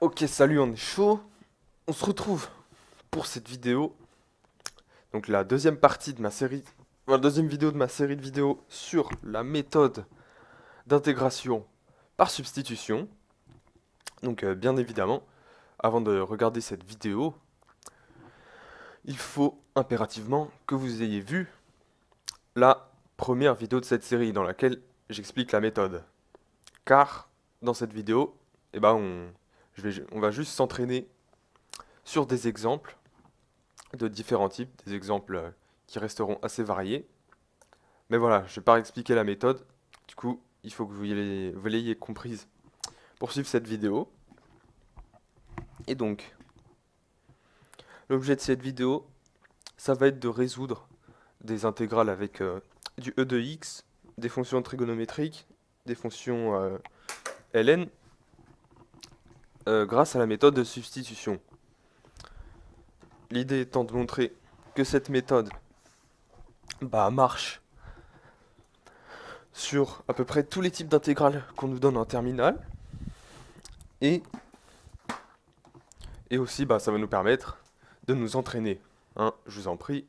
Ok, salut, on est chaud. On se retrouve pour cette vidéo. Donc la deuxième partie de ma série, la deuxième vidéo de ma série de vidéos sur la méthode d'intégration par substitution. Donc bien évidemment, avant de regarder cette vidéo, il faut impérativement que vous ayez vu la première vidéo de cette série dans laquelle j'explique la méthode. Car dans cette vidéo, eh ben on va juste s'entraîner sur des exemples de différents types, des exemples qui resteront assez variés. Mais voilà, je vais pas expliquer la méthode, du coup, il faut que vous l'ayez comprise pour suivre cette vidéo. Et donc, l'objet de cette vidéo, ça va être de résoudre des intégrales avec du e de x, des fonctions trigonométriques, des fonctions ln, grâce à la méthode de substitution. L'idée étant de montrer que cette méthode marche sur à peu près tous les types d'intégrales qu'on nous donne en terminale. Et, et aussi, ça va nous permettre de nous entraîner. Hein, je vous en prie,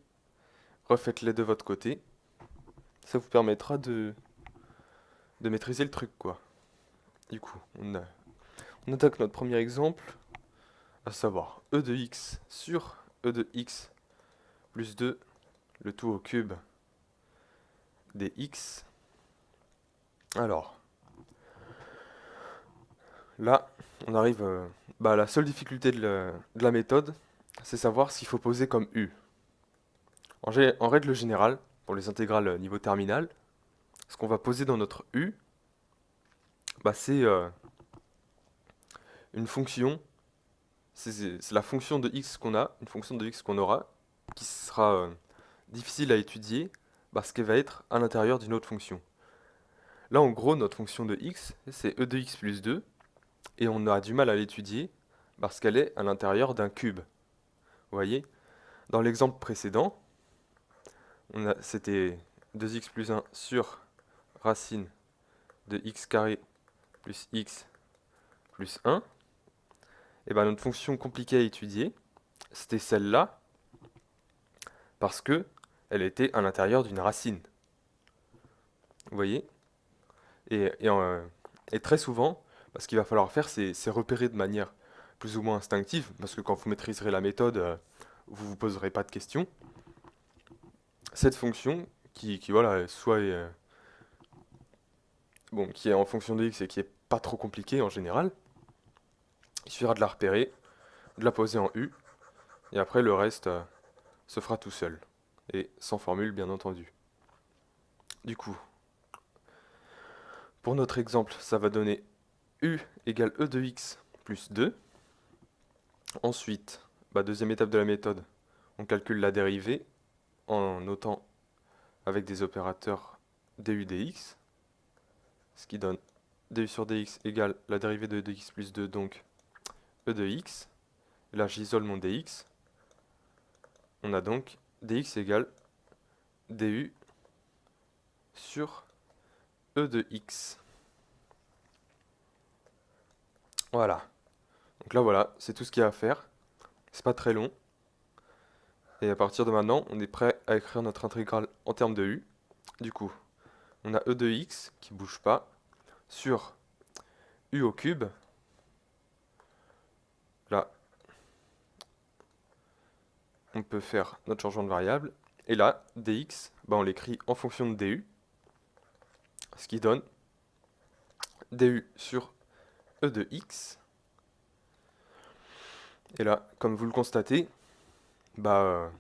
refaites-les de votre côté. Ça vous permettra de maîtriser le truc, quoi. Du coup, on attaque notre premier exemple, à savoir e de x sur e de x plus 2, le tout au cube des x. Alors, là, on arrive à la seule difficulté de la méthode, c'est savoir s'il faut poser comme u. En règle générale, pour les intégrales niveau terminal, ce qu'on va poser dans notre u, c'est une fonction, c'est la fonction de x qu'on a, une fonction de x qu'on aura, qui sera difficile à étudier parce qu'elle va être à l'intérieur d'une autre fonction. Là, en gros, notre fonction de x, c'est e de x plus 2, et on a du mal à l'étudier parce qu'elle est à l'intérieur d'un cube. Vous voyez? Dans l'exemple précédent, c'était 2x plus 1 sur racine de x carré plus x plus 1. Et bien notre fonction compliquée à étudier, c'était celle-là, parce que elle était à l'intérieur d'une racine. Vous voyez? et, et, euh, et très souvent, ce qu'il va falloir faire, c'est repérer de manière plus ou moins instinctive, parce que quand vous maîtriserez la méthode, vous ne vous poserez pas de questions. Cette fonction, voilà, qui est en fonction de x et qui est pas trop compliquée en général, il suffira de la repérer, de la poser en u, et après le reste se fera tout seul, et sans formule bien entendu. Du coup, pour notre exemple, ça va donner u égale e de x plus 2. Ensuite, deuxième étape de la méthode, on calcule la dérivée en notant avec des opérateurs du dx, ce qui donne du sur dx égale la dérivée de e de x plus 2, donc e de x. Et là, j'isole mon dx. On a donc dx égale du sur e de x. Voilà. Donc là, voilà, c'est tout ce qu'il y a à faire. C'est pas très long. Et à partir de maintenant, on est prêt à écrire notre intégrale en termes de u. Du coup, on a e de x qui bouge pas sur u au cube. Là, on peut faire notre changement de variable. Et là, dx, on l'écrit en fonction de du, ce qui donne du sur e de x. Et là, comme vous le constatez, le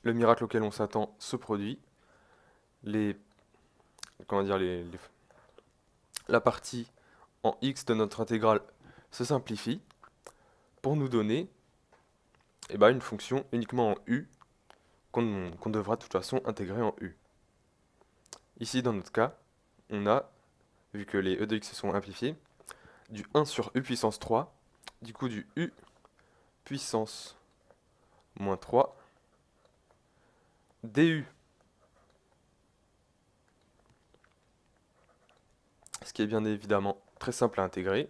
miracle auquel on s'attend se produit. Les, comment dire, la partie en x de notre intégrale se simplifie pour nous donner une fonction uniquement en u qu'on devra de toute façon intégrer en u. Ici, dans notre cas, on a, vu que les e de x se sont amplifiés, du 1 sur u puissance 3, du coup du u puissance moins 3 du, ce qui est bien évidemment très simple à intégrer.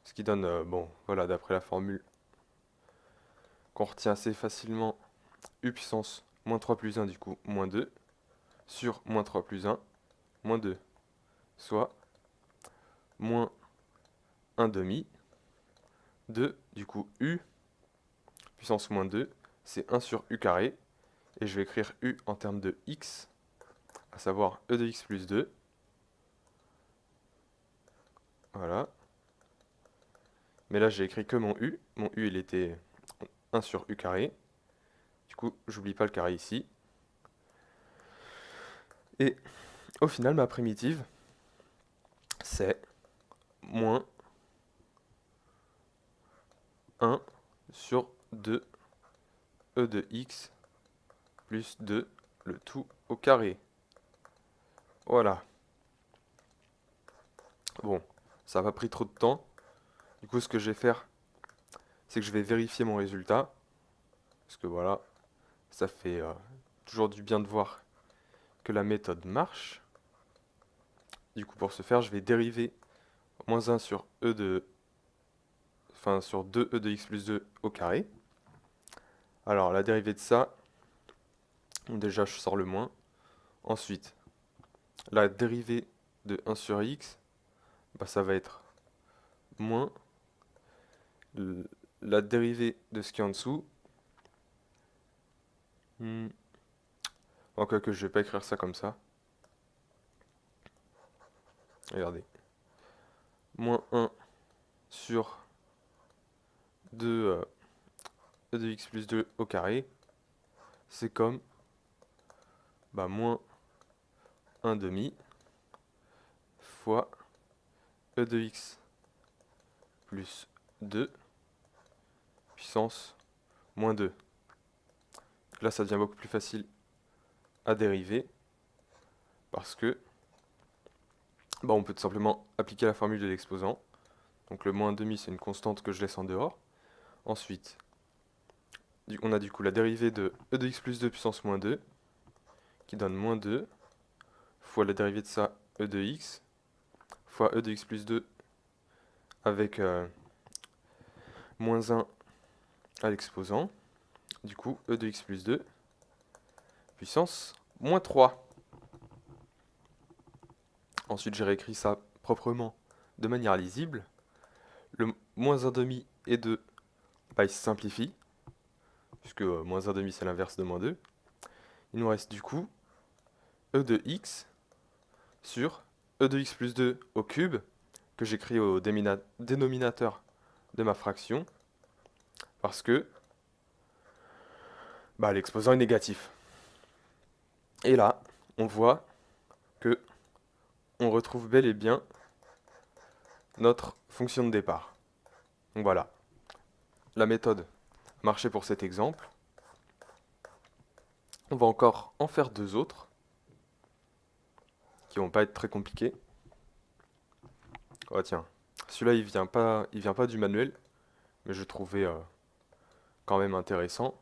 Ce qui donne, bon, voilà, d'après la formule qu'on retient assez facilement, u puissance moins 3 plus 1, du coup, moins 2, sur moins 3 plus 1, moins 2, soit moins 1 demi, 2, du coup, u puissance moins 2, c'est 1 sur u carré, et je vais écrire u en termes de x, à savoir e de x plus 2, voilà. Mais là, j'ai écrit que mon u il était 1 sur u carré, du coup, j'oublie pas le carré ici. Et au final, ma primitive, c'est moins 1 sur 2 e de x plus 2, le tout au carré. Voilà. Bon, ça n'a pas pris trop de temps. Du coup, ce que je vais faire, c'est que je vais vérifier mon résultat. Parce que voilà, ça fait toujours du bien de voir que la méthode marche. Du coup, pour ce faire, je vais dériver moins 1 sur e de... Enfin, sur 2e de x plus 2 au carré. Alors, la dérivée de ça, déjà, je sors le moins. Ensuite, la dérivée de 1 sur x, bah, ça va être moins la dérivée de ce qui est en dessous. Encore que je vais pas écrire ça comme ça. Regardez. Moins 1 sur 2 e de x plus 2 au carré. C'est comme moins 1 demi fois e de x plus 2 puissance moins 2. Là, ça devient beaucoup plus facile à dériver parce que on peut tout simplement appliquer la formule de l'exposant. Donc le moins 1 demi, c'est une constante que je laisse en dehors. Ensuite, on a du coup la dérivée de e de x plus 2 puissance moins 2 qui donne moins 2 fois la dérivée de ça e de x fois e de x plus 2 avec moins 1 à l'exposant. Du coup, e de x plus 2 puissance moins 3. Ensuite, j'ai réécrit ça proprement de manière lisible. Le moins 1 demi et 2, il se simplifie, puisque moins 1 demi c'est l'inverse de moins 2. Il nous reste du coup e de x sur e de x plus 2 au cube, que j'écris au dénominateur de ma fraction, parce que l'exposant est négatif. Et là, on voit que on retrouve bel et bien notre fonction de départ. Donc voilà, la méthode marchait pour cet exemple. On va encore en faire deux autres, qui vont pas être très compliqués. Oh tiens, celui-là il vient pas du manuel, mais je trouvais quand même intéressant.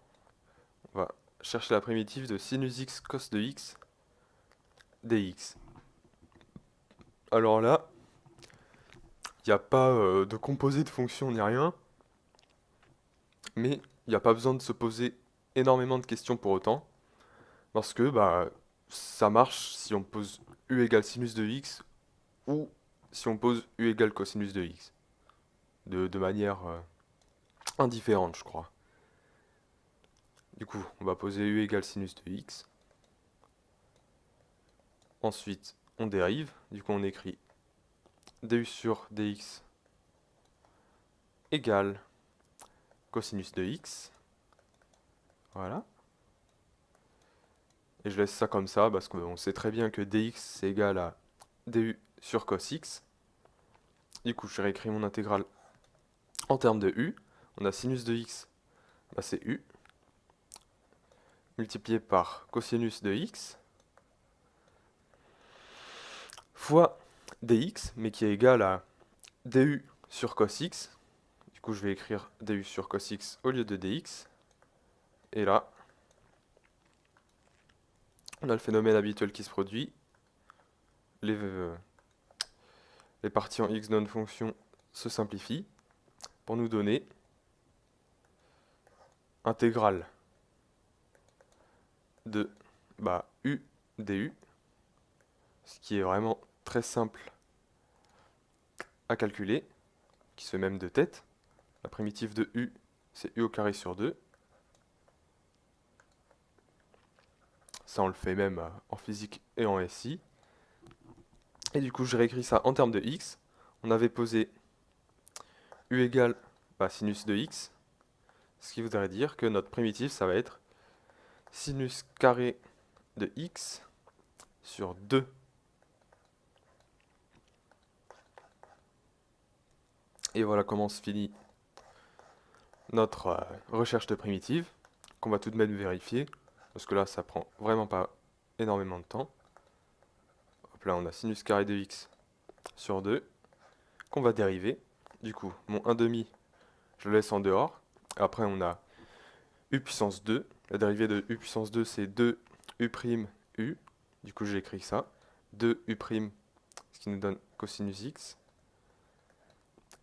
On va chercher la primitive de sinus x cos de x dx. Alors là, il n'y a pas de composé de fonction ni rien, mais il n'y a pas besoin de se poser énormément de questions pour autant, parce que ça marche si on pose u égale sinus de x ou si on pose u égale cosinus de x, de manière indifférente, je crois. Du coup, on va poser u égale sinus de x. Ensuite, on dérive. Du coup, on écrit du sur dx égale cosinus de x. Voilà. Et je laisse ça comme ça parce qu'on sait très bien que dx c'est égal à du sur cos x. Du coup, je réécris mon intégrale en termes de u. On a sinus de x, c'est u, multiplié par cosinus de x, fois dx, mais qui est égal à du sur cos x. Du coup, je vais écrire du sur cos x au lieu de dx. Et là, on a le phénomène habituel qui se produit. Les parties en x non fonction se simplifient. pour nous donner intégrale de u du, ce qui est vraiment très simple à calculer, qui se fait même de tête. La primitive de u, c'est u au carré sur 2. Ça, on le fait même en physique et en SI. Et du coup, je réécris ça en termes de x. On avait posé u égale sinus de x, ce qui voudrait dire que notre primitive, ça va être sinus carré de x sur 2. Et voilà comment se finit notre recherche de primitive, qu'on va tout de même vérifier, parce que là, ça prend vraiment pas énormément de temps. Hop là, on a sinus carré de x sur 2, qu'on va dériver. Du coup, mon 1 demi, je le laisse en dehors. Après, on a u puissance 2. La dérivée de u puissance 2, c'est 2 u prime u. Du coup, j'ai écrit ça. 2 u prime, ce qui nous donne cosinus x.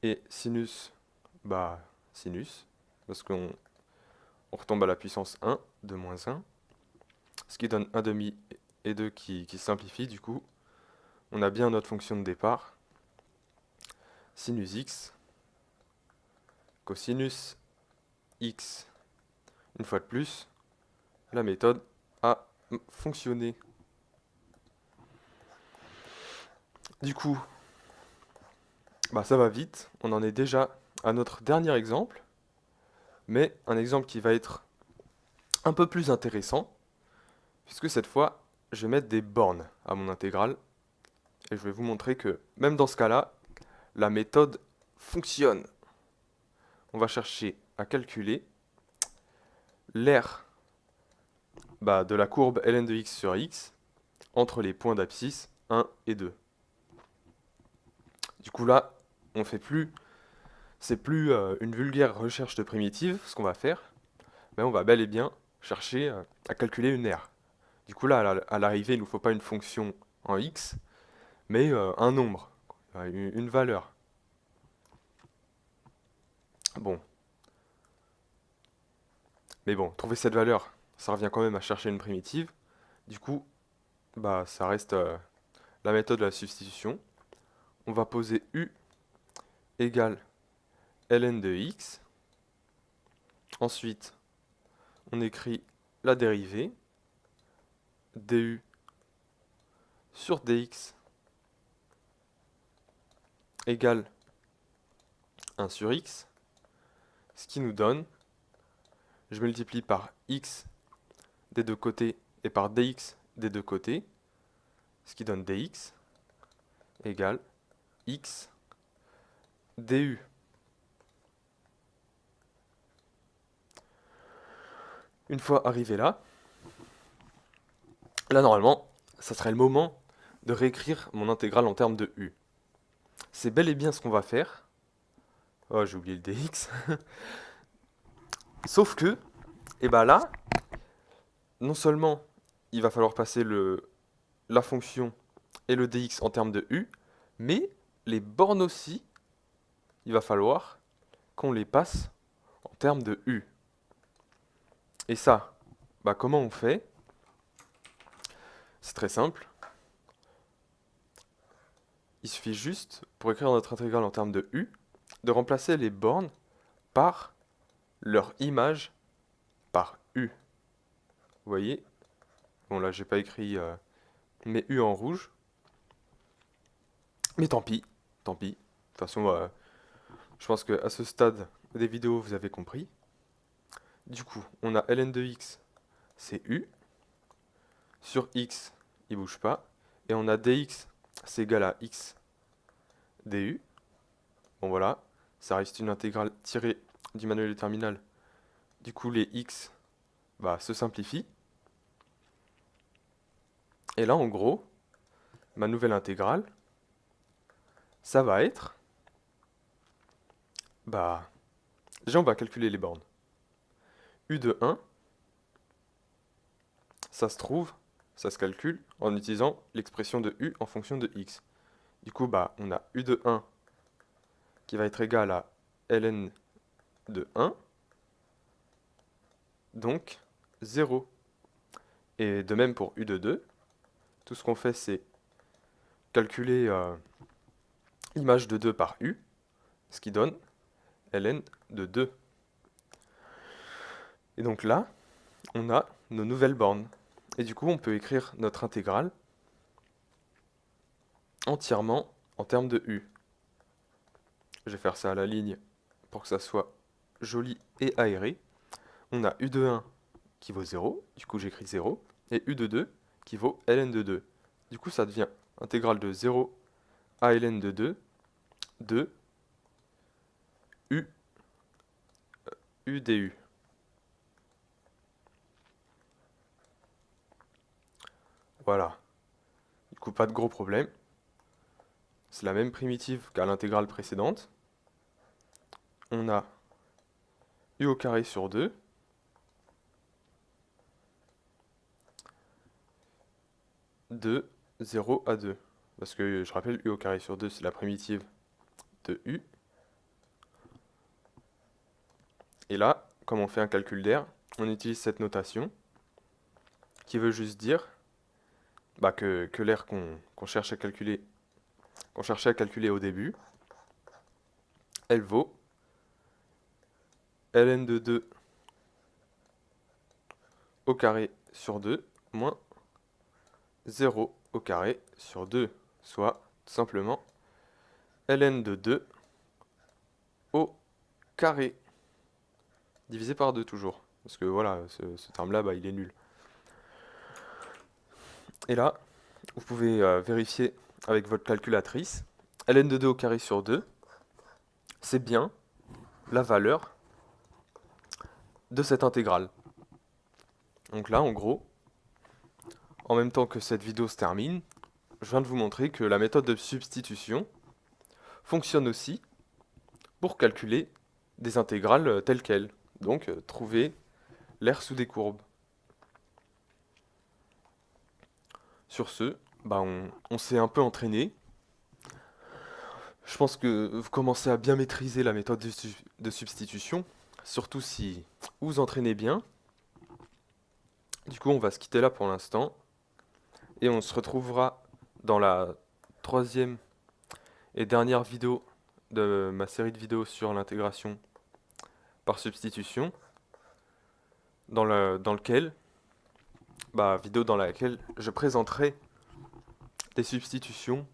Et sinus, sinus, parce qu'on retombe à la puissance 1 de moins 1. Ce qui donne 1 demi et 2 qui simplifie. Du coup, on a bien notre fonction de départ. Sinus x, cosinus x. Une fois de plus, la méthode a fonctionné. Du coup, ça va vite. On en est déjà à notre dernier exemple, mais un exemple qui va être un peu plus intéressant, puisque cette fois, je vais mettre des bornes à mon intégrale, et je vais vous montrer que même dans ce cas-là, la méthode fonctionne. On va chercher à calculer l'aire de la courbe ln de x sur x entre les points d'abscisse 1 et 2. Du coup là, c'est plus une vulgaire recherche de primitive, ce qu'on va faire, mais on va bel et bien chercher à calculer une aire. Du coup là, à l'arrivée, il ne nous faut pas une fonction en x, mais un nombre, une valeur. Bon. Mais bon, trouver cette valeur, ça revient quand même à chercher une primitive. Du coup, ça reste la méthode de la substitution. On va poser u égale ln de x. Ensuite, on écrit la dérivée, du sur dx égale 1 sur x, ce qui nous donne, je multiplie par x des deux côtés et par dx des deux côtés, ce qui donne dx égale x du. Une fois arrivé là, normalement, ça serait le moment de réécrire mon intégrale en termes de u. C'est bel et bien ce qu'on va faire. Oh, j'ai oublié le dx. Sauf que, là, non seulement il va falloir passer la fonction et le dx en termes de u, mais les bornes aussi, il va falloir qu'on les passe en termes de u. Et ça, comment on fait? C'est très simple. Il suffit juste, pour écrire notre intégrale en termes de u, de remplacer les bornes par leur image par u. Vous voyez? Bon là, j'ai pas écrit mes u en rouge. Mais tant pis, tant pis. De toute façon, je pense qu'à ce stade des vidéos, vous avez compris. Du coup, on a ln de x, c'est u. Sur x, il bouge pas. Et on a dx, c'est égal à x du. Bon voilà, ça reste une intégrale tirée du manuel de terminal. Du coup, les x se simplifient. Et là, en gros, ma nouvelle intégrale, ça va être... déjà, on va calculer les bornes. U de 1, ça se trouve, ça se calcule en utilisant l'expression de u en fonction de x. Du coup, on a u de 1 qui va être égal à ln de 1, donc 0. Et de même pour u de 2, tout ce qu'on fait c'est calculer l'image de 2 par u, ce qui donne ln de 2. Et donc là, on a nos nouvelles bornes. Et du coup, on peut écrire notre intégrale entièrement en termes de u. Je vais faire ça à la ligne pour que ça soit joli et aéré. On a u de 1 qui vaut 0, du coup j'écris 0, et u de 2 qui vaut ln de 2. Du coup ça devient intégrale de 0 à ln de 2 de u, u du. Voilà. Du coup pas de gros problème. C'est la même primitive qu'à l'intégrale précédente. On a u au carré sur 2 de 0 à 2. Parce que je rappelle, u au carré sur 2, c'est la primitive de u. Et là, comme on fait un calcul d'air, on utilise cette notation qui veut juste dire que l'air qu'on cherchait à calculer au début, elle vaut ln de 2 au carré sur 2 moins 0 au carré sur 2, soit tout simplement ln de 2 au carré, divisé par 2 toujours. Parce que voilà, ce terme-là, il est nul. Et là, vous pouvez vérifier avec votre calculatrice, ln de 2 au carré sur 2, c'est bien la valeur de cette intégrale. Donc là, en gros, en même temps que cette vidéo se termine, je viens de vous montrer que la méthode de substitution fonctionne aussi pour calculer des intégrales telles quelles. Donc, trouver l'air sous des courbes. Sur ce, on s'est un peu entraîné. Je pense que vous commencez à bien maîtriser la méthode de substitution, surtout si vous vous entraînez bien. Du coup, on va se quitter là pour l'instant, et on se retrouvera dans la troisième et dernière vidéo de ma série de vidéos sur l'intégration par substitution, vidéo dans laquelle je présenterai des substitutions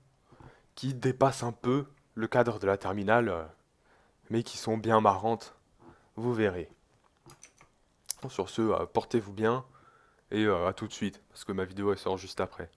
qui dépassent un peu le cadre de la terminale, mais qui sont bien marrantes, vous verrez. Sur ce, portez-vous bien, et à tout de suite, parce que ma vidéo elle sort juste après.